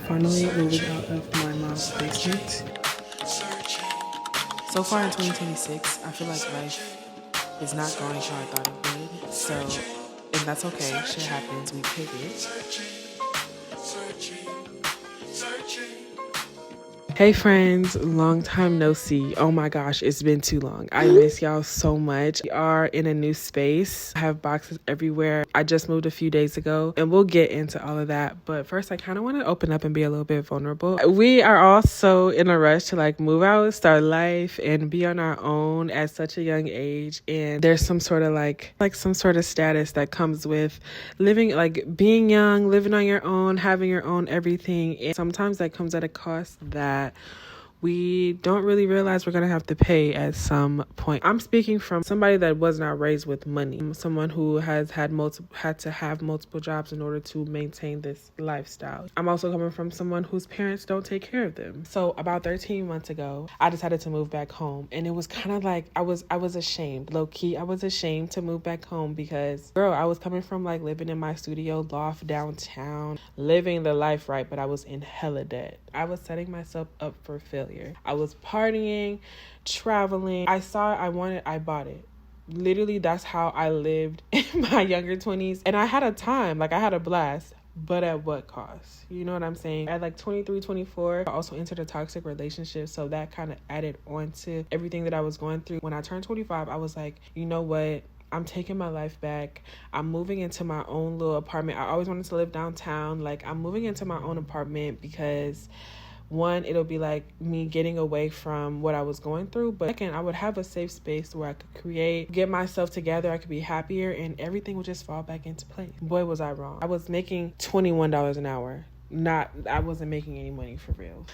Finally moving out of my mom's basement. So far in 2026, I feel like life is not going how I thought it would. So, and that's okay. Shit happens. We pivot. Hey friends, long time no see. Oh my gosh, it's been too long. I miss y'all so much. We are in a new space. I have boxes everywhere. I just moved a few days ago and we'll get into all of that. But first, I kind of want to open up and be a little bit vulnerable. We are all so in a rush to like move out, start life and be on our own at such a young age. And there's some sort of like some sort of status that comes with living, like being young, living on your own, having your own everything. And sometimes that comes at a cost that we don't really realize we're going to have to pay at some point. I'm speaking from somebody that was not raised with money, someone who has had to have multiple jobs in order to maintain this lifestyle. I'm also coming from someone whose parents don't take care of them. So about 13 months ago, I decided to move back home, and it was kind of like I was ashamed, low key. I was ashamed to move back home because, girl, I was coming from like living in my studio loft downtown, living the life right, but I was in hella debt. I was setting myself up for failure. I was partying, traveling. I bought it. Literally, that's how I lived in my younger 20s. And I had a time, like I had a blast, but at what cost? You know what I'm saying? At like 23, 24, I also entered a toxic relationship. So that kind of added on to everything that I was going through. When I turned 25, I was like, you know what? I'm taking my life back. I'm moving into my own little apartment. I always wanted to live downtown. Like, I'm moving into my own apartment because, one, it'll be like me getting away from what I was going through. But second, I would have a safe space where I could create, get myself together. I could be happier and everything would just fall back into place. Boy, was I wrong. I was making $21 an hour. I wasn't making any money for real.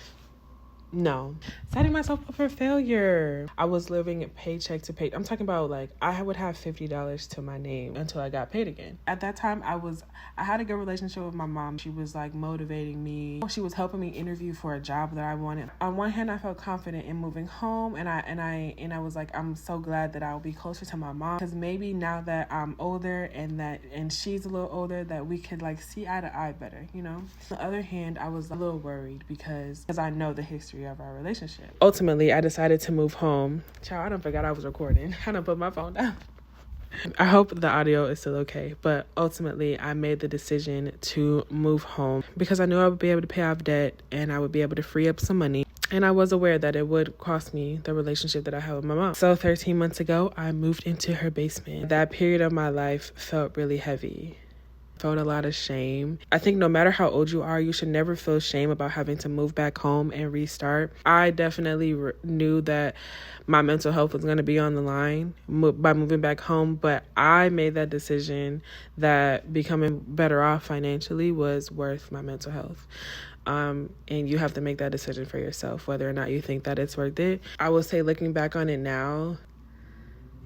No, setting myself up for failure. I was living paycheck to paycheck. I'm talking about like I would have $50 to my name until I got paid again. At that time, I had a good relationship with my mom. She was like motivating me. She was helping me interview for a job that I wanted. On one hand, I felt confident in moving home, and I was like, I'm so glad that I'll be closer to my mom, because maybe now that I'm older and she's a little older, that we could like see eye to eye better, you know. On the other hand, I was a little worried because I know the history of our relationship. Ultimately, I decided to move home. Child, I done forgot I was recording. I done put my phone down. I hope the audio is still okay, but ultimately I made the decision to move home because I knew I would be able to pay off debt and I would be able to free up some money. And I was aware that it would cost me the relationship that I had with my mom. So 13 months ago, I moved into her basement. That period of my life felt really heavy. Felt a lot of shame. I think no matter how old you are, you should never feel shame about having to move back home and restart. I definitely knew that my mental health was going to be on the line by moving back home, but I made that decision that becoming better off financially was worth my mental health. And you have to make that decision for yourself, whether or not you think that it's worth it. I will say, looking back on it now,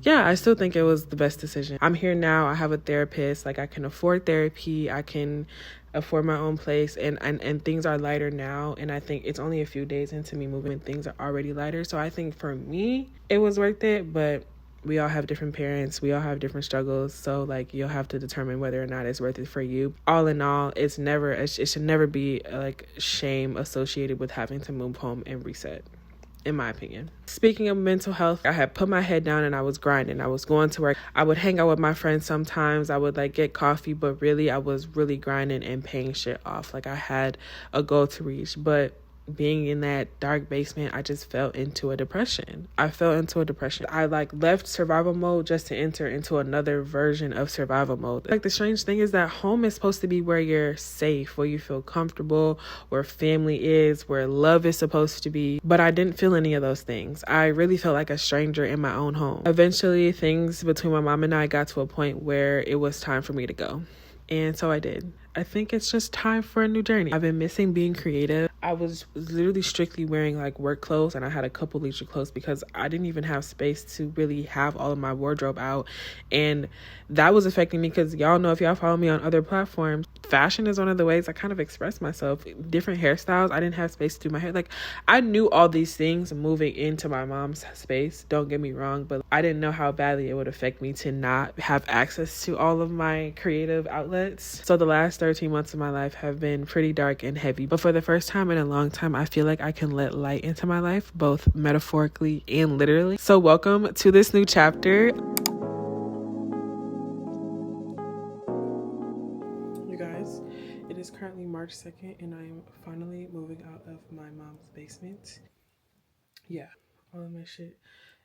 yeah, I still think it was the best decision. I'm here now. I have a therapist. Like, I can afford therapy. I can afford my own place, and things are lighter now. And I think it's only a few days into me moving and things are already lighter. So I think for me, it was worth it. But we all have different parents. We all have different struggles. So like, you'll have to determine whether or not it's worth it for you. All in all, it should never be like shame associated with having to move home and reset, in my opinion. Speaking of mental health, I had put my head down and I was grinding. I was going to work. I would hang out with my friends sometimes. I would like get coffee, but really I was really grinding and paying shit off. Like, I had a goal to reach, but being in that dark basement, I just fell into a depression. I like left survival mode just to enter into another version of survival mode. Like, the strange thing is that home is supposed to be where you're safe, where you feel comfortable, where family is, where love is supposed to be. But I didn't feel any of those things. I really felt like a stranger in my own home. Eventually, things between my mom and I got to a point where it was time for me to go. And so I did. I think it's just time for a new journey. I've been missing being creative. I was literally strictly wearing like work clothes, and I had a couple leisure clothes because I didn't even have space to really have all of my wardrobe out. And that was affecting me because y'all know, if y'all follow me on other platforms, fashion is one of the ways I kind of express myself. Different hairstyles. I didn't have space to do my hair. Like, I knew all these things moving into my mom's space. Don't get me wrong, but I didn't know how badly it would affect me to not have access to all of my creative outlets. So the last 13 months of my life have been pretty dark and heavy, but for the first time in a long time, I feel like I can let light into my life, both metaphorically and literally. So welcome to this new chapter. You guys, it is currently March 2nd and I am finally moving out of my mom's basement. Yeah, all of my shit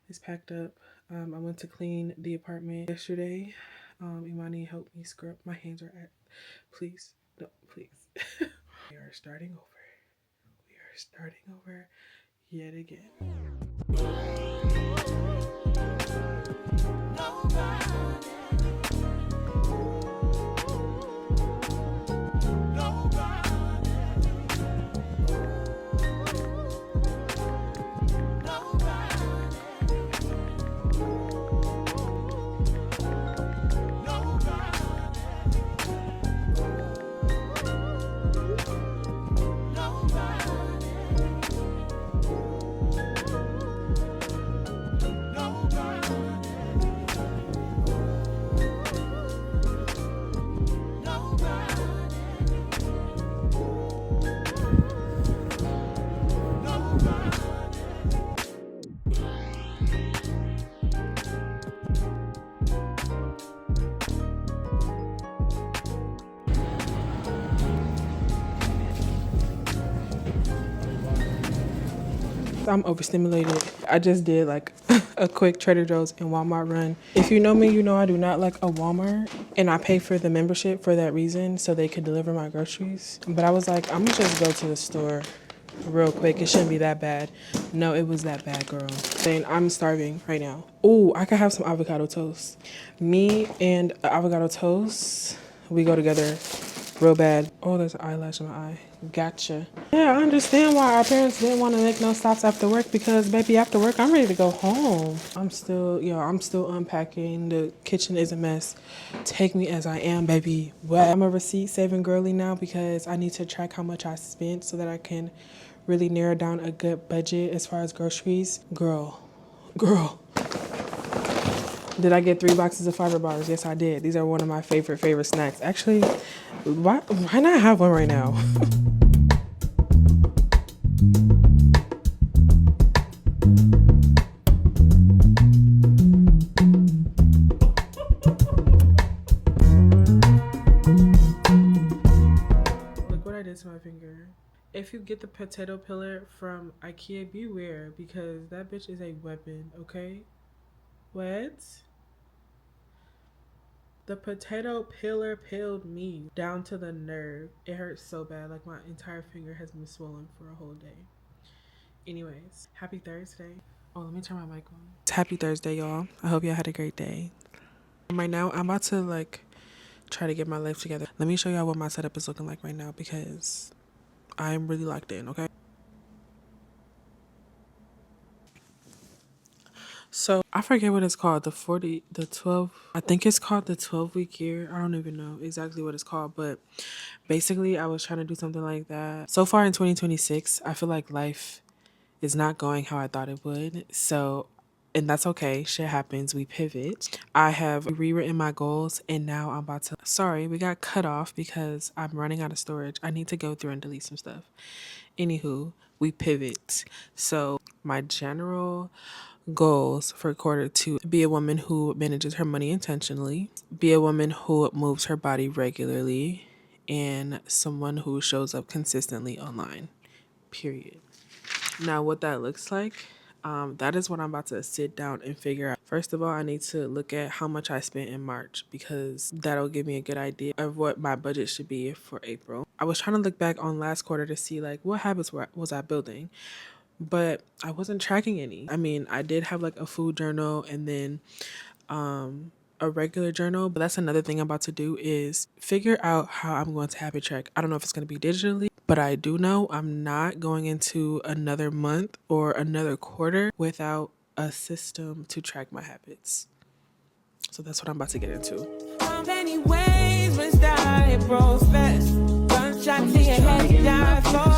is packed up. I went to clean the apartment yesterday. Imani helped me scrub. My hands are at. Please, no, please. We are starting over. We are starting over yet again. I'm overstimulated. I just did like a quick Trader Joe's and Walmart run. If you know me, you know I do not like a Walmart, and I pay for the membership for that reason so they could deliver my groceries. But I was like, I'm gonna just go to the store real quick. It shouldn't be that bad. No, it was that bad, girl. And I'm starving right now. Ooh, I could have some avocado toast. Me and avocado toast, we go together real bad. Oh, there's an eyelash in my eye. Gotcha. Yeah, I understand why our parents didn't want to make no stops after work, because baby, after work I'm ready to go home. I'm still unpacking. The kitchen is a mess. Take me as I am, baby. What? I'm a receipt saving girly now because I need to track how much I spent so that I can really narrow down a good budget as far as groceries. Girl. Did I get 3 boxes of fiber bars? Yes, I did. These are one of my favorite snacks. Actually, why not have one right now? Look what I did to my finger. If you get the potato peeler from IKEA, beware, because that bitch is a weapon, okay? What? The potato peeler peeled me down to the nerve. It hurts so bad. Like my entire finger has been swollen for a whole day. Anyways, happy Thursday. Oh, let me turn my mic on. It's happy Thursday, y'all. I hope y'all had a great day. Right now, I'm about to try to get my life together. Let me show y'all what my setup is looking like right now because I'm really locked in, okay? So I forget what it's called, I think it's called the 12-week year. I don't even know exactly what it's called, but basically I was trying to do something like that. So far in 2026, I feel like life is not going how I thought it would. And that's okay. Shit happens. We pivot. I have rewritten my goals and now I'm sorry, we got cut off because I'm running out of storage. I need to go through and delete some stuff. Anywho, we pivot. So my general goals for Q2: be a woman who manages her money intentionally, be a woman who moves her body regularly, and someone who shows up consistently online, period. Now what that looks like, that is what I'm about to sit down and figure out. First of all, I need to look at how much I spent in March because that'll give me a good idea of what my budget should be for April. I was trying to look back on last quarter to see what habits was I building, but I wasn't tracking any. I mean, I did have a food journal and then a regular journal, but that's another thing I'm about to do is figure out how I'm going to habit track. I don't know if it's going to be digitally, but I do know I'm not going into another month or another quarter without a system to track my habits. So that's what I'm about to get into. How many ways must I approach best? Gunshot to your head, die for